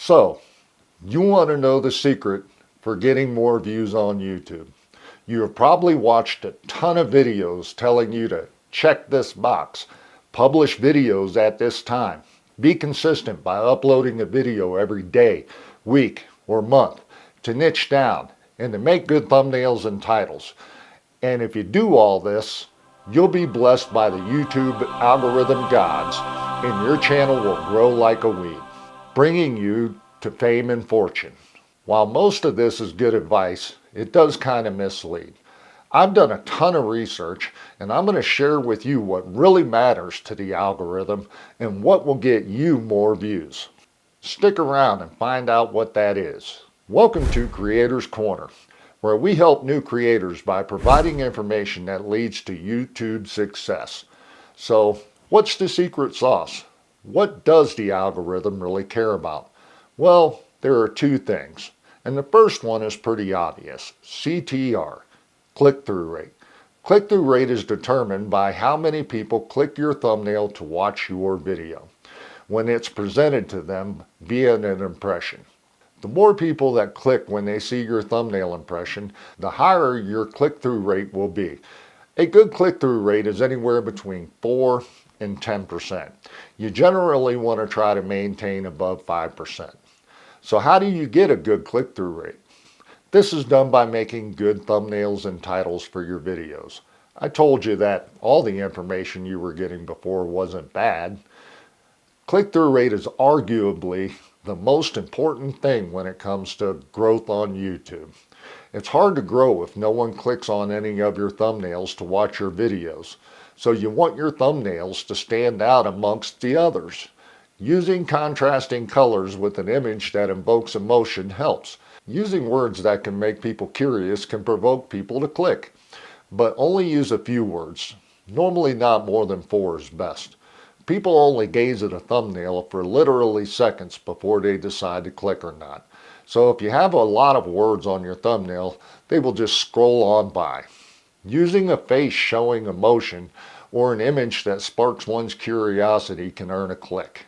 So, you want to know the secret for getting more views on YouTube. You have probably watched a ton of videos telling you to check this box, publish videos at this time, be consistent by uploading a video every day, week, or month, to niche down, and to make good thumbnails and titles. And if you do all this, you'll be blessed by the YouTube algorithm gods, and your channel will grow like a weed, bringing you to fame and fortune. While most of this is good advice, it does kind of mislead. I've done a ton of research, and I'm going to share with you what really matters to the algorithm and what will get you more views. Stick around and find out what that is. Welcome to Creators Corner, where we help new creators by providing information that leads to YouTube success. So, what's the secret sauce? What does the algorithm really care about? Well, there are two things. And the first one is pretty obvious. CTR, click-through rate. Click-through rate is determined by how many people click your thumbnail to watch your video when it's presented to them via an impression. The more people that click when they see your thumbnail impression, the higher your click-through rate will be. A good click-through rate is anywhere between 4 and 10%. You generally want to try to maintain above 5%. So how do you get a good click-through rate? This is done by making good thumbnails and titles for your videos. I told you that all the information you were getting before wasn't bad. Click-through rate is arguably the most important thing when it comes to growth on YouTube. It's hard to grow if no one clicks on any of your thumbnails to watch your videos. So you want your thumbnails to stand out amongst the others. Using contrasting colors with an image that invokes emotion helps. Using words that can make people curious can provoke people to click. But only use a few words. Normally not more than 4 is best. People only gaze at a thumbnail for literally seconds before they decide to click or not. So if you have a lot of words on your thumbnail, they will just scroll on by. Using a face showing emotion or an image that sparks one's curiosity can earn a click.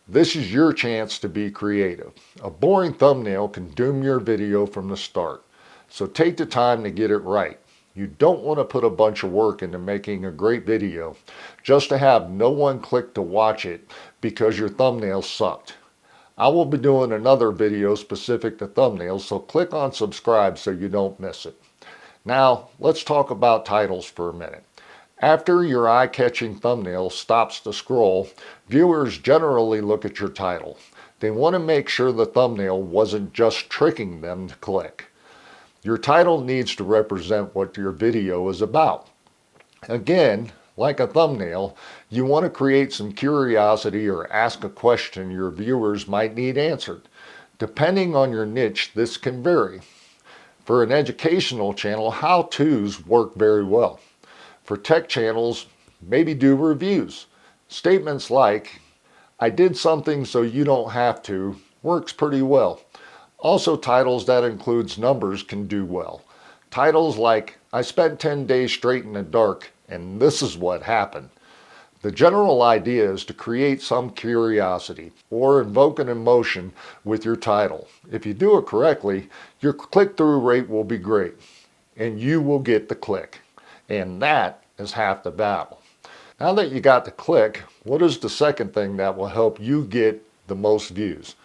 This is your chance to be creative. A boring thumbnail can doom your video from the start. So take the time to get it right. You don't want to put a bunch of work into making a great video just to have no one click to watch it because your thumbnail sucked. I will be doing another video specific to thumbnails, so click on subscribe so you don't miss it. Now, let's talk about titles for a minute. After your eye-catching thumbnail stops to scroll, viewers generally look at your title. They want to make sure the thumbnail wasn't just tricking them to click. Your title needs to represent what your video is about. Again, like a thumbnail, you want to create some curiosity or ask a question your viewers might need answered. Depending on your niche, this can vary. For an educational channel, how-tos work very well. For tech channels, maybe do reviews. Statements like, "I did something so you don't have to," works pretty well. Also, titles that includes numbers can do well. Titles like, "I spent 10 days straight in the dark, and this is what happened." The general idea is to create some curiosity or invoke an emotion with your title. If you do it correctly, your click-through rate will be great, and you will get the click. And that is half the battle. Now that you got the click, what is the second thing that will help you get the most views?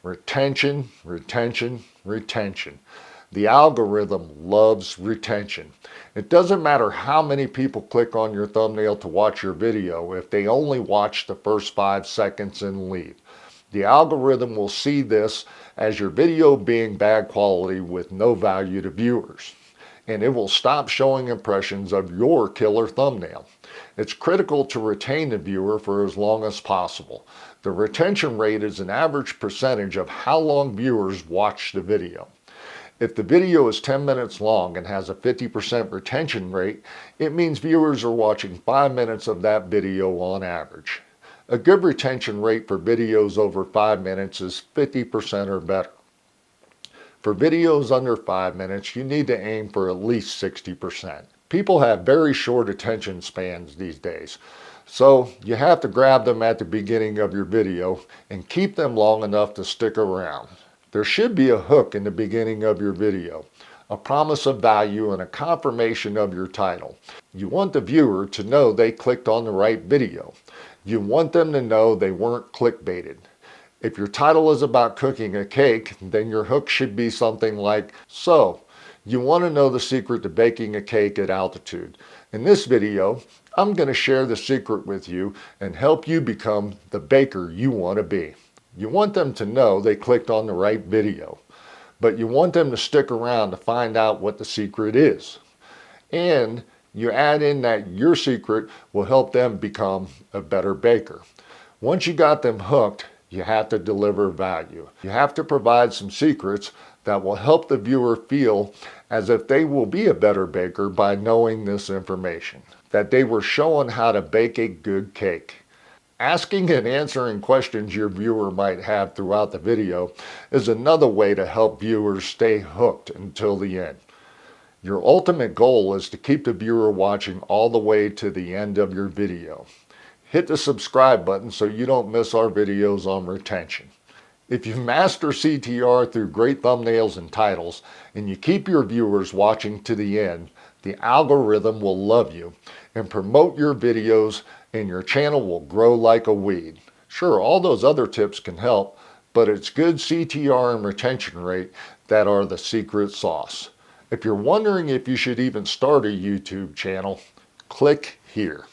Retention, retention, retention. The algorithm loves retention. It doesn't matter how many people click on your thumbnail to watch your video if they only watch the first 5 seconds and leave. The algorithm will see this as your video being bad quality with no value to viewers, and it will stop showing impressions of your killer thumbnail. It's critical to retain the viewer for as long as possible. The retention rate is an average percentage of how long viewers watch the video. If the video is 10 minutes long and has a 50% retention rate, it means viewers are watching 5 minutes of that video on average. A good retention rate for videos over 5 minutes is 50% or better. For videos under 5 minutes, you need to aim for at least 60%. People have very short attention spans these days, So you have to grab them at the beginning of your video and keep them long enough to stick around. There should be a hook in the beginning of your video, a promise of value and a confirmation of your title. You want the viewer to know they clicked on the right video. You want them to know they weren't clickbaited. If your title is about cooking a cake, then your hook should be something like, so, you want to know the secret to baking a cake at altitude. In this video, I'm going to share the secret with you and help you become the baker you want to be. You want them to know they clicked on the right video, but you want them to stick around to find out what the secret is. And you add in that your secret will help them become a better baker. Once you got them hooked, you have to deliver value. You have to provide some secrets that will help the viewer feel as if they will be a better baker by knowing this information, that they were shown how to bake a good cake. Asking and answering questions your viewer might have throughout the video is another way to help viewers stay hooked until the end. Your ultimate goal is to keep the viewer watching all the way to the end of your video. Hit the subscribe button so you don't miss our videos on retention. If you master CTR through great thumbnails and titles, and you keep your viewers watching to the end, the algorithm will love you and promote your videos, and your channel will grow like a weed. Sure, all those other tips can help, but it's good CTR and retention rate that are the secret sauce. If you're wondering if you should even start a YouTube channel, click here.